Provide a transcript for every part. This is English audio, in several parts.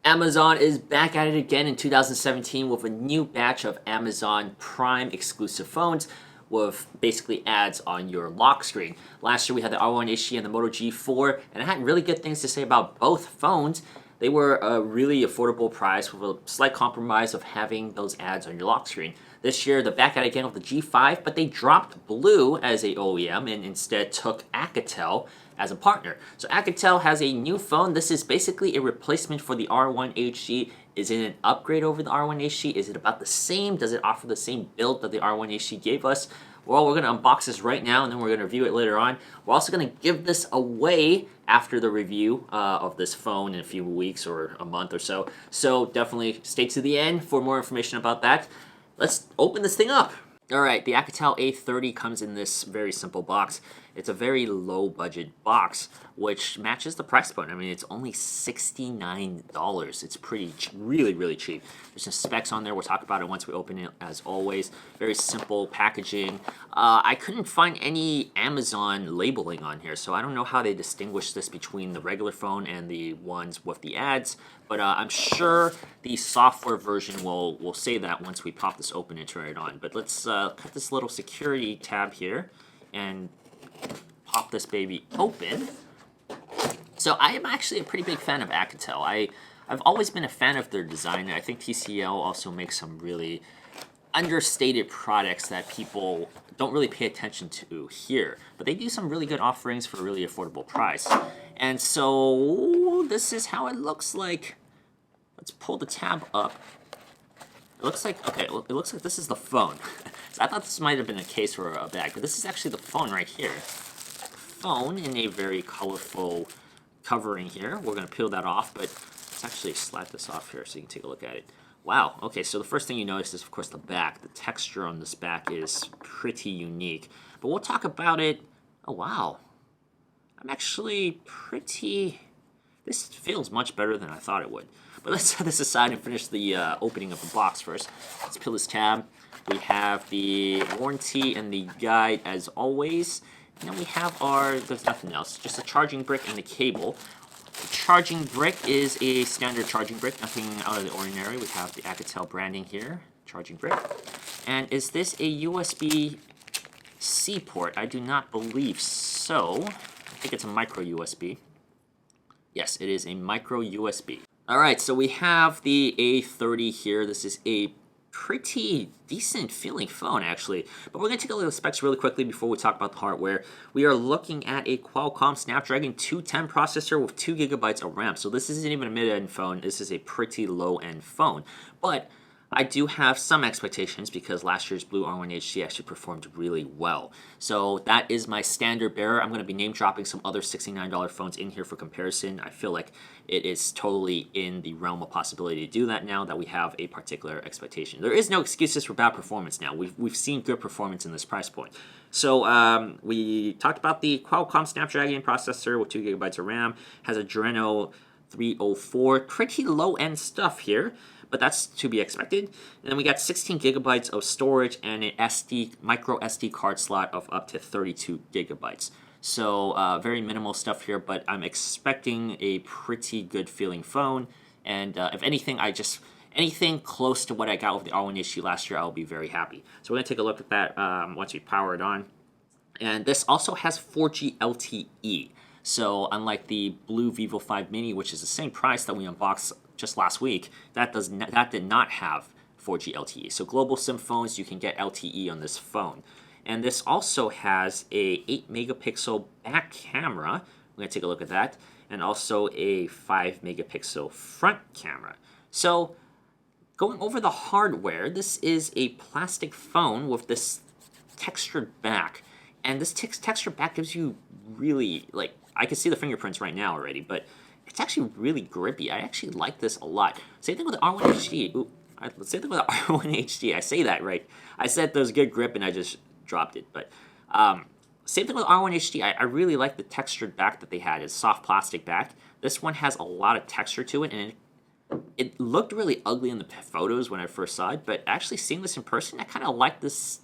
Amazon is back at it again in 2017 with a new batch of Amazon Prime exclusive phones with basically ads on your lock screen. Last year we had the R1 HD and the Moto G4, and I had really good things to say about both phones. They were a really affordable price with a slight compromise of having those ads on your lock screen. This year they're back at it again with the G5, but they dropped Blue as a OEM and instead took Alcatel as a partner. So Alcatel has a new phone. This is basically a replacement for the R1 HD. Is it an upgrade over the R1 HD? Is it about the same? Does it offer the same build that the R1 HD gave us? Well, we're going to unbox this right now, and then we're going to review it later on. We're also going to give this away after the review of this phone in a few weeks or a month or so. So definitely stay to the end for more information about that. Let's open this thing up. All right, the Alcatel A30 comes in this very simple box. It's a very low budget box, which matches the price point. I mean, it's only $69. It's pretty, really, really cheap. There's some specs on there. We'll talk about it once we open it, as always. Very simple packaging. I couldn't find any Amazon labeling on here, so I don't know how they distinguish this between the regular phone and the ones with the ads, but I'm sure the software version will say that once we pop this open and turn it on. But let's cut this little security tab here and pop this baby open. So I am actually a pretty big fan of Alcatel. I've always been a fan of their design. I think TCL also makes some really understated products that people don't really pay attention to here. But they do some really good offerings for a really affordable price. And so this is how it looks like. Let's pull the tab up. It looks like, okay, it looks like this is the phone. So I thought this might have been a case or a bag, but this is actually the phone right here. Phone in a very colorful covering here. We're going to peel that off, but let's actually slide this off here so you can take a look at it. Wow, okay, so the first thing you notice is, of course, the back. The texture on this back is pretty unique, but we'll talk about it. Oh, wow. I'm actually pretty... This feels much better than I thought it would. But let's set this aside and finish the opening of the box first. Let's peel this tab. We have the warranty and the guide as always. And then we have there's nothing else, just a charging brick and the cable. The charging brick is a standard charging brick, nothing out of the ordinary. We have the Alcatel branding here, charging brick. And is this a USB-C port? I do not believe so. I think it's a micro USB. Yes, it is a micro USB. All right, so we have the A30 here. This is a pretty decent feeling phone, actually. But we're going to take a look at the specs really quickly before we talk about the hardware. We are looking at a Qualcomm Snapdragon 210 processor with 2 gigabytes of RAM. So this isn't even a mid-end phone. This is a pretty low-end phone. But I do have some expectations because last year's Blue R1 HD actually performed really well. So that is my standard bearer. I'm going to be name dropping some other $69 phones in here for comparison. I feel like it is totally in the realm of possibility to do that now that we have a particular expectation. There is no excuses for bad performance now. We've seen good performance in this price point. So we talked about the Qualcomm Snapdragon processor with 2 gigabytes of RAM. Has a Adreno 304. Pretty low-end stuff here, but that's to be expected. And then we got 16 gigabytes of storage and an micro SD card slot of up to 32 gigabytes. So very minimal stuff here, but I'm expecting a pretty good feeling phone. And if anything, anything close to what I got with the R1 HD last year, I'll be very happy. So we're gonna take a look at that once we power it on. And this also has 4G LTE. So unlike the Blue Vivo 5 Mini, which is the same price that we unboxed just last week, that did not have 4G LTE. So global SIM phones, you can get LTE on this phone. And this also has a 8 megapixel back camera. We're going to take a look at that. And also a 5 megapixel front camera. So going over the hardware, this is a plastic phone with this textured back. And this textured back gives you really, like, I can see the fingerprints right now already, but it's actually really grippy. I actually like this a lot. Same thing with the R1 HD. Ooh, same thing with the R1 HD. I say that right. I said there's good grip and I just dropped it. But same thing with R1 HD. I really like the textured back that they had. It's soft plastic back. This one has a lot of texture to it, and it looked really ugly in the photos when I first saw it. But actually seeing this in person, I kind of like this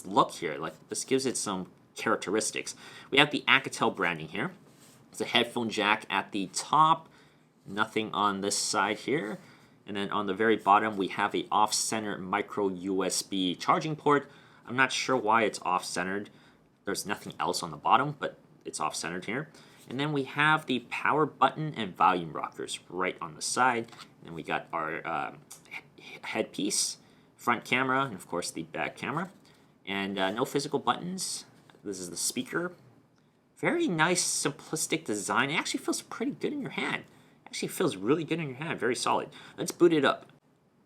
look here. Like, this gives it some characteristics. We have the Alcatel branding here. It's a headphone jack at the top. Nothing on this side here. And then on the very bottom, we have a off-center micro USB charging port. I'm not sure why it's off-centered. There's nothing else on the bottom, but it's off-centered here. And then we have the power button and volume rockers right on the side. And we got our headpiece, front camera, and of course the back camera. And no physical buttons. This is the speaker. Very nice, simplistic design. It actually feels pretty good in your hand. Actually feels really good in your hand. Very solid. Let's boot it up.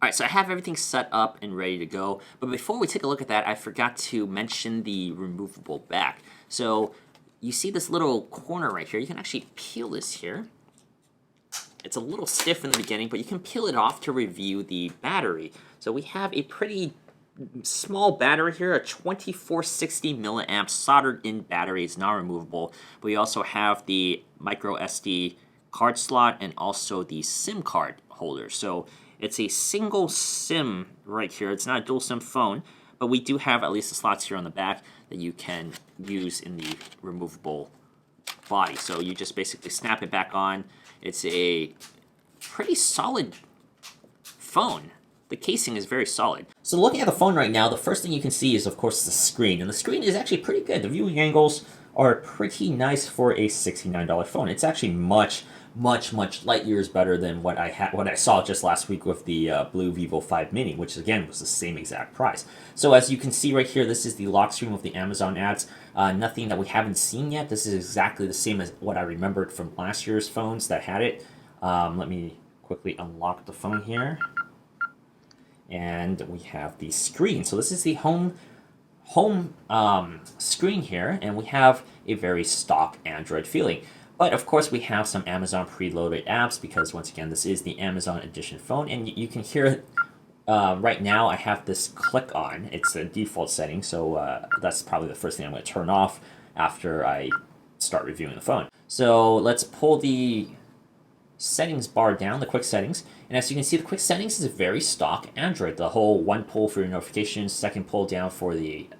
Alright, so I have everything set up and ready to go. But before we take a look at that, I forgot to mention the removable back. So you see this little corner right here. You can actually peel this here. It's a little stiff in the beginning, but you can peel it off to review the battery. So we have a pretty small battery here, a 2460 milliamp soldered in battery. It's not removable. But we also have the micro SD card slot and also the SIM card holder. So it's a single SIM right here. It's not a dual SIM phone, but we do have at least the slots here on the back that you can use in the removable body. So you just basically snap it back on. It's a pretty solid phone. The casing is very solid. So looking at the phone right now, the first thing you can see is, of course, the screen. And the screen is actually pretty good. The viewing angles are pretty nice for a $69 phone. It's actually much light years better than what I saw just last week with the Blue Vivo 5 Mini, which again was the same exact price. So as you can see right here, this is the lock screen with the Amazon ads. Nothing that we haven't seen yet. This is exactly the same as what I remembered from last year's phones that had it. Let me quickly unlock the phone here. And we have the screen. So this is the home screen here, and we have a very stock Android feeling. But of course, we have some Amazon preloaded apps because once again, this is the Amazon Edition phone, and you can hear it right now. I have this click on. It's the default setting, so that's probably the first thing I'm going to turn off after I start reviewing the phone. So let's pull the settings bar down, the quick settings, and as you can see, the quick settings is very stock Android. The whole one pull for your notifications, second pull down for the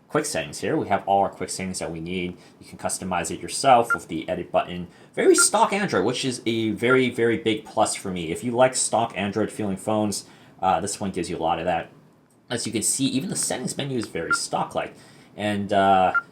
quick settings here. We have all our quick settings that we need. You can customize it yourself with the edit button. Very stock Android, which is a very big plus for me. If you like stock Android feeling phones, this one gives you a lot of that. As you can see, even the settings menu is very stock-like, and that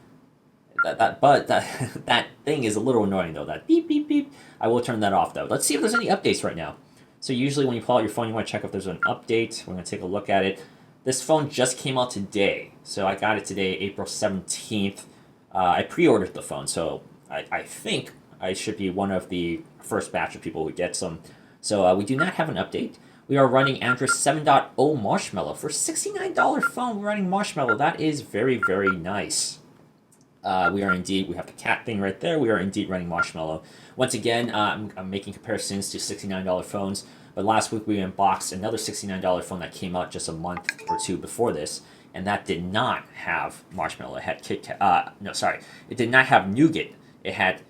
thing is a little annoying though. That beep beep beep. I will turn that off though. Let's see if there's any updates right now. So usually when you pull out your phone, you want to check if there's an update. We're going to take a look at it. This phone just came out today, so I got it today, April 17th. I pre-ordered the phone, so I think I should be one of the first batch of people who get some. So we do not have an update. We are running Android 7.0 Marshmallow. For a $69 phone, we're running Marshmallow. That is very nice. We have the cat thing right there. We are indeed running Marshmallow. Once again, I'm making comparisons to $69 phones. But last week we unboxed another $69 phone that came out just a month or two before this, and that did not have Marshmallow. It had it did not have Nougat. It had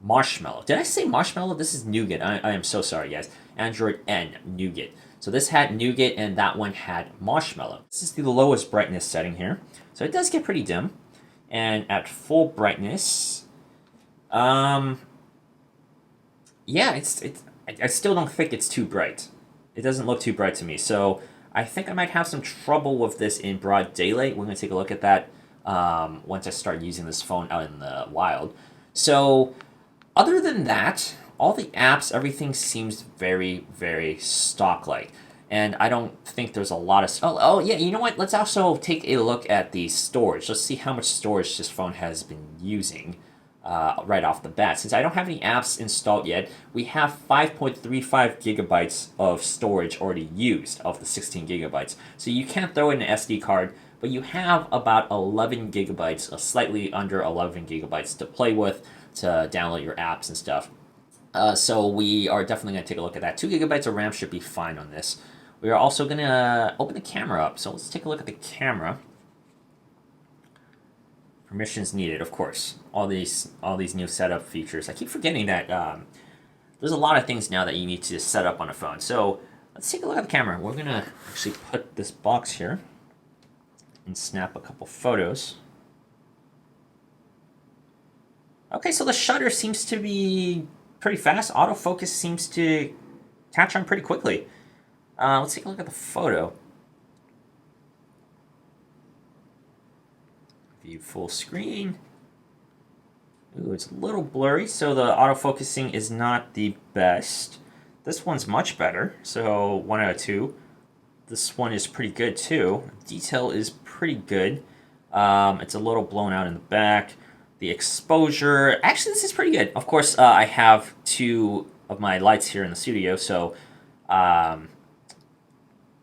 Marshmallow. Did I say Marshmallow? This is Nougat. I am so sorry, guys. Android N, Nougat. So this had Nougat, and that one had Marshmallow. This is the lowest brightness setting here. So it does get pretty dim. And at full brightness, yeah, I still don't think it's too bright. It doesn't look too bright to me. So I think I might have some trouble with this in broad daylight. We're going to take a look at that once I start using this phone out in the wild. So other than that, all the apps, everything seems very stock-like. And I don't think there's a lot of... Oh, yeah, you know what? Let's also take a look at the storage. Let's see how much storage this phone has been using right off the bat. Since I don't have any apps installed yet, we have 5.35 gigabytes of storage already used of the 16 gigabytes. So you can't throw in an SD card, but you have about 11 gigabytes, slightly under 11 gigabytes to play with, to download your apps and stuff. So we are definitely going to take a look at that. 2 gigabytes of RAM should be fine on this. We are also going to open the camera up. So let's take a look at the camera. Permissions needed, of course. All these new setup features. I keep forgetting that there's a lot of things now that you need to set up on a phone. So let's take a look at the camera. We're going to actually put this box here and snap a couple photos. Okay, so the shutter seems to be pretty fast. Autofocus seems to catch on pretty quickly. Let's take a look at the photo. View full screen. Ooh, it's a little blurry, so the autofocusing is not the best. This one's much better, so 1 out of 2. This one is pretty good too. Detail is pretty good. It's a little blown out in the back. The exposure, actually this is pretty good. Of course, I have 2 of my lights here in the studio, so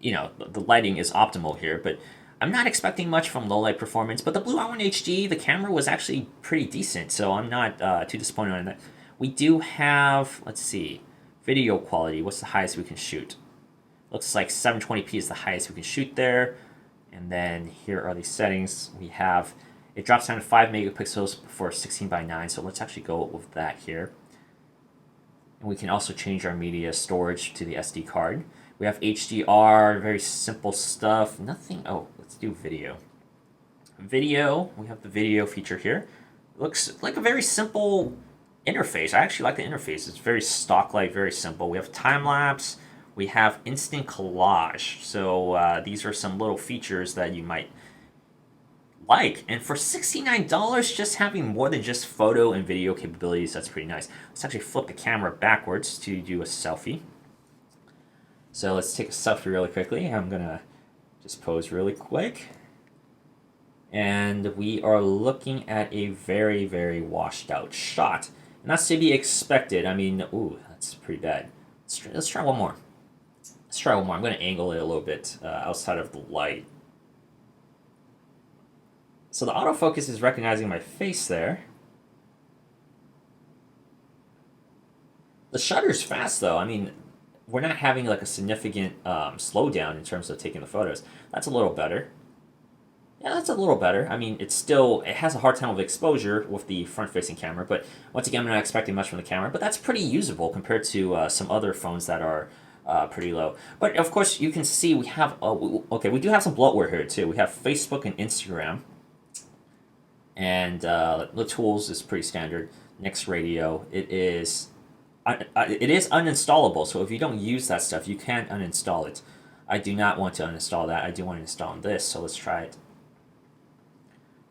you know, the lighting is optimal here, but I'm not expecting much from low light performance, but the Blue i1 HD, the camera was actually pretty decent, so I'm not too disappointed on that. We do have, let's see, video quality. What's the highest we can shoot? Looks like 720p is the highest we can shoot there. And then here are the settings. We have, it drops down to 5 megapixels for 16:9, so let's actually go with that here. And we can also change our media storage to the SD card. We have HDR, very simple stuff. Nothing, oh, let's do video. Video, we have the video feature here. Looks like a very simple interface. I actually like the interface. It's very stock-like, very simple. We have time-lapse. We have instant collage. So these are some little features that you might like. And for $69, just having more than just photo and video capabilities, that's pretty nice. Let's actually flip the camera backwards to do a selfie. So let's take a selfie really quickly. I'm going to just pose really quick. And we are looking at a very, very washed out shot. And that's to be expected. I mean, ooh, that's pretty bad. Let's try one more. Let's try one more. I'm going to angle it a little bit outside of the light. So the autofocus is recognizing my face there. The shutter's fast though. I mean, we're not having like a significant slowdown in terms of taking the photos. That's a little better. Yeah, that's a little better. I mean, it has a hard time with exposure with the front-facing camera, but once again, I'm not expecting much from the camera, but that's pretty usable compared to some other phones that are pretty low. But of course, you can see we have, okay, we do have some bloatware here too. We have Facebook and Instagram, and the tools is pretty standard. Next radio, it is uninstallable, so if you don't use that stuff, you can uninstall it. I do not want to uninstall that. I do want to install this, so let's try it.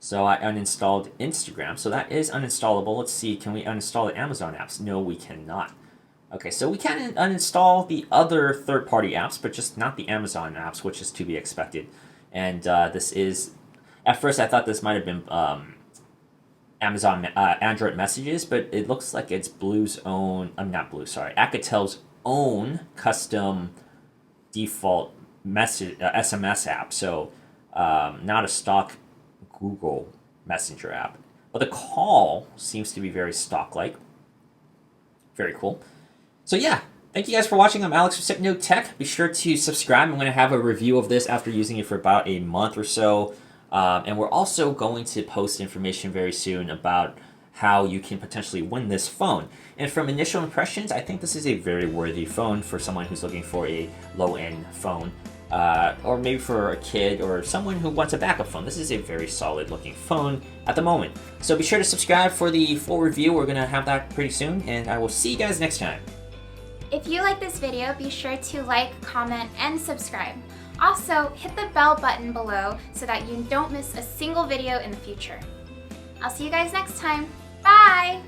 So I uninstalled Instagram, so that is uninstallable. Let's see, can we uninstall the Amazon apps? No, we cannot. Okay, so we can uninstall the other third-party apps, but just not the Amazon apps, which is to be expected. And this is, at first I thought this might have been Amazon Android messages, but it looks like it's Blue's own, Alcatel's own custom default message SMS app. So not a stock Google Messenger app. But the call seems to be very stock-like. Very cool. So yeah, thank you guys for watching. I'm Alex from Sipno Tech. Be sure to subscribe. I'm going to have a review of this after using it for about a month or so. And we're also going to post information very soon about how you can potentially win this phone. And from initial impressions, I think this is a very worthy phone for someone who's looking for a low-end phone. Or maybe for a kid or someone who wants a backup phone. This is a very solid looking phone at the moment. So be sure to subscribe for the full review. We're going to have that pretty soon, and I will see you guys next time. If you like this video, be sure to like, comment, and subscribe. Also, hit the bell button below so that you don't miss a single video in the future. I'll see you guys next time. Bye!